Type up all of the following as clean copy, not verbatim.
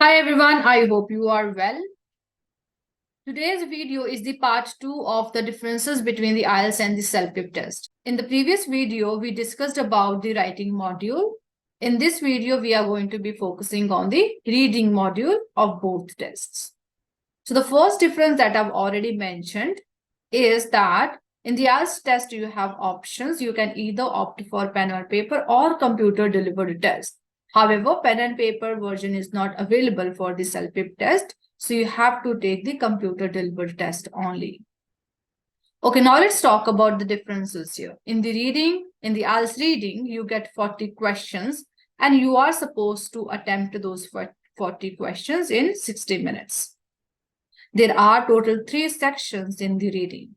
Hi everyone, I hope you are well. Today's video is the part 2 of the differences between the IELTS and the CELPIP test. In the previous video, we discussed about the writing module. In this video, we are going to be focusing on the reading module of both tests. So the first difference that I've already mentioned is that in the IELTS test, you have options. You can either opt for pen or paper or computer delivered test. However, pen and paper version is not available for the CELPIP test. So you have to take the computer delivered test only. Okay, now let's talk about the differences here. In the IELTS reading, you get 40 questions and you are supposed to attempt those 40 questions in 60 minutes. There are total 3 sections in the reading.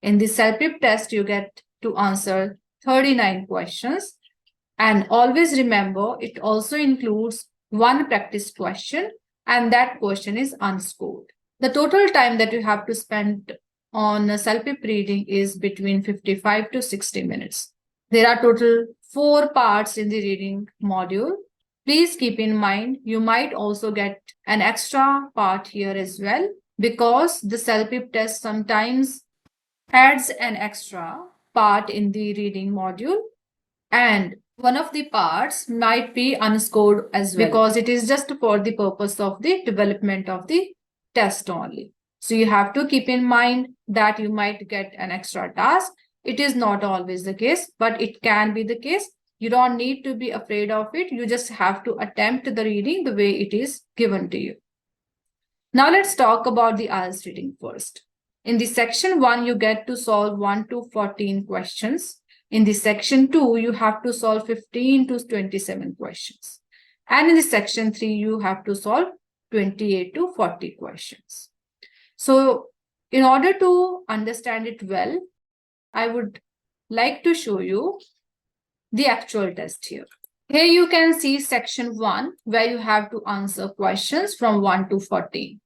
In the CELPIP test, you get to answer 39 questions. And always remember, it also includes one practice question, and that question is unscored. The total time that you have to spend on CELPIP reading is between 55 to 60 minutes. There are total 4 parts in the reading module. Please keep in mind, you might also get an extra part here as well, because the CELPIP test sometimes adds an extra part in the reading module, and one of the parts might be unscored as well, because it is just for the purpose of the development of the test only. So you have to keep in mind that you might get an extra task. It is not always the case, but it can be the case. You don't need to be afraid of it. You just have to attempt the reading the way it is given to you. Now let's talk about the IELTS reading first. In the section 1, you get to solve 1 to 14 questions. In the section 2, you have to solve 15 to 27 questions. And in the section 3, you have to solve 28 to 40 questions. So in order to understand it well, I would like to show you the actual test here. Here you can see section 1, where you have to answer questions from 1 to 14.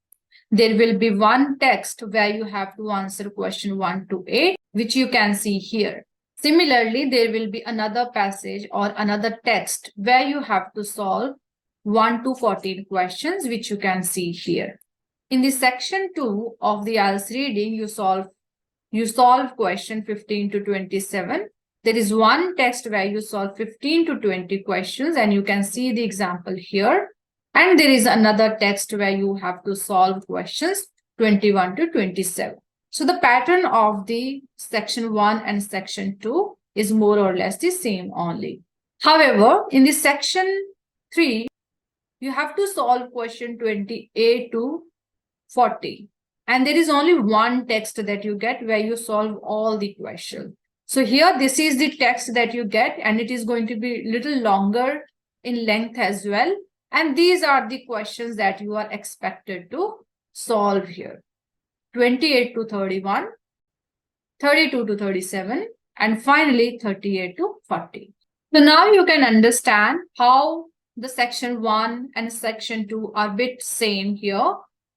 There will be one text where you have to answer question 1 to 8, which you can see here. Similarly, there will be another passage or another text where you have to solve 1 to 14 questions, which you can see here. In the section 2 of the IELTS reading, you solve question 15 to 27. There is one text where you solve 15 to 20 questions, and you can see the example here. And there is another text where you have to solve questions 21 to 27. So the pattern of the section 1 and section 2 is more or less the same only. However, in the section 3, you have to solve question 28 to 40. And there is only one text that you get where you solve all the questions. So here, this is the text that you get, and it is going to be a little longer in length as well. And these are the questions that you are expected to solve here. 28 to 31, 32 to 37, and finally 38 to 40. So now you can understand how the section 1 and section 2 are a bit same here,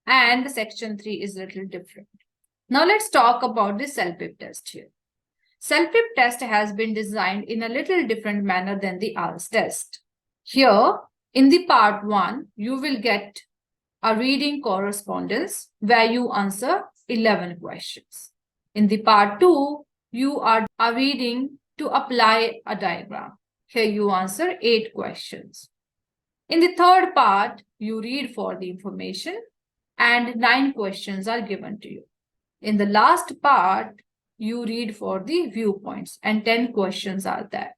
and the section 3 is a little different. Now let's talk about the CELPIP test here. CELPIP test has been designed in a little different manner than the IELTS test. Here, in the part 1, you will get a reading correspondence where you answer 11 questions. In the part 2, you are reading to apply a diagram. Here you answer 8 questions. In the third part, you read for the information and 9 questions are given to you. In the last part, you read for the viewpoints and 10 questions are there.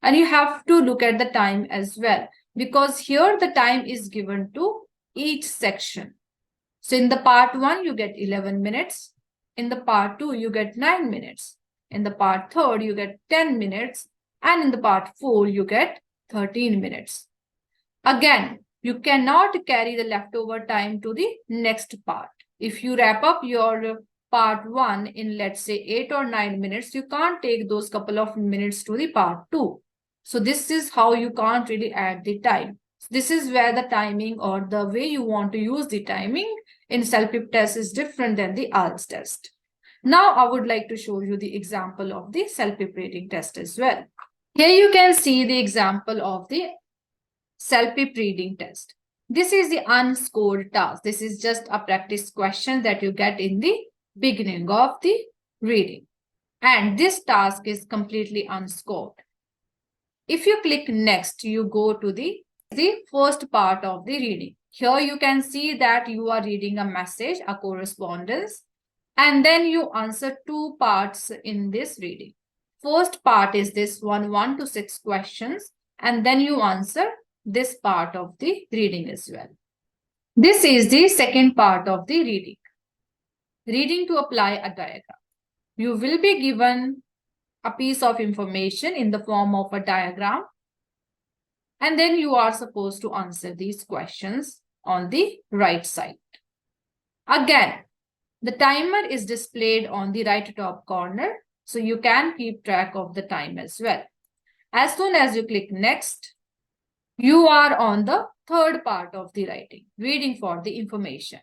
And you have to look at the time as well, because here the time is given to each section. So in the part 1, you get 11 minutes. In the part 2, you get 9 minutes. In the part 3, you get 10 minutes. And in the part 4, you get 13 minutes. Again, you cannot carry the leftover time to the next part. If you wrap up your part 1 in, let's say, 8 or 9 minutes, you can't take those couple of minutes to the part 2. So this is how you can't really add the time. This is where the timing or the way you want to use the timing in CELPIP test is different than the IELTS test. Now I would like to show you the example of the CELPIP reading test as well. Here you can see the example of the CELPIP reading test. This is the unscored task. This is just a practice question that you get in the beginning of the reading. And this task is completely unscored. If you click next, you go to the first part of the reading. Here you can see that you are reading a message, a correspondence, and then you answer two parts in this reading. First part is this 1 to 6 questions, and then you answer this part of the reading as well. This is the second part of the reading. Reading to apply a diagram. You will be given a piece of information in the form of a diagram, and then you are supposed to answer these questions on the right side. Again, the timer is displayed on the right top corner, so you can keep track of the time as well. As soon as you click next, you are on the third part of the writing, reading for the information.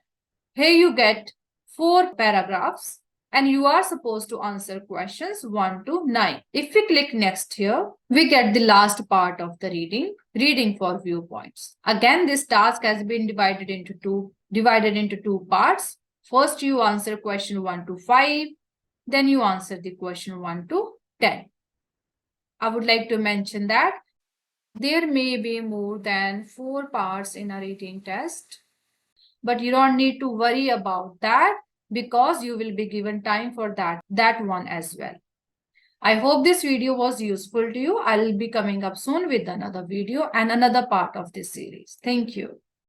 Here you get 4 paragraphs and you are supposed to answer questions 1 to 9. If we click next here, we get the last part of the reading, reading for viewpoints. Again, this task has been divided into two parts. First, you answer question 1 to 5, then you answer the question 1 to 10. I would like to mention that there may be more than 4 parts in a reading test, but you don't need to worry about that because you will be given time for that one as well. I hope this video was useful to you. I will be coming up soon with another video and another part of this series. Thank you.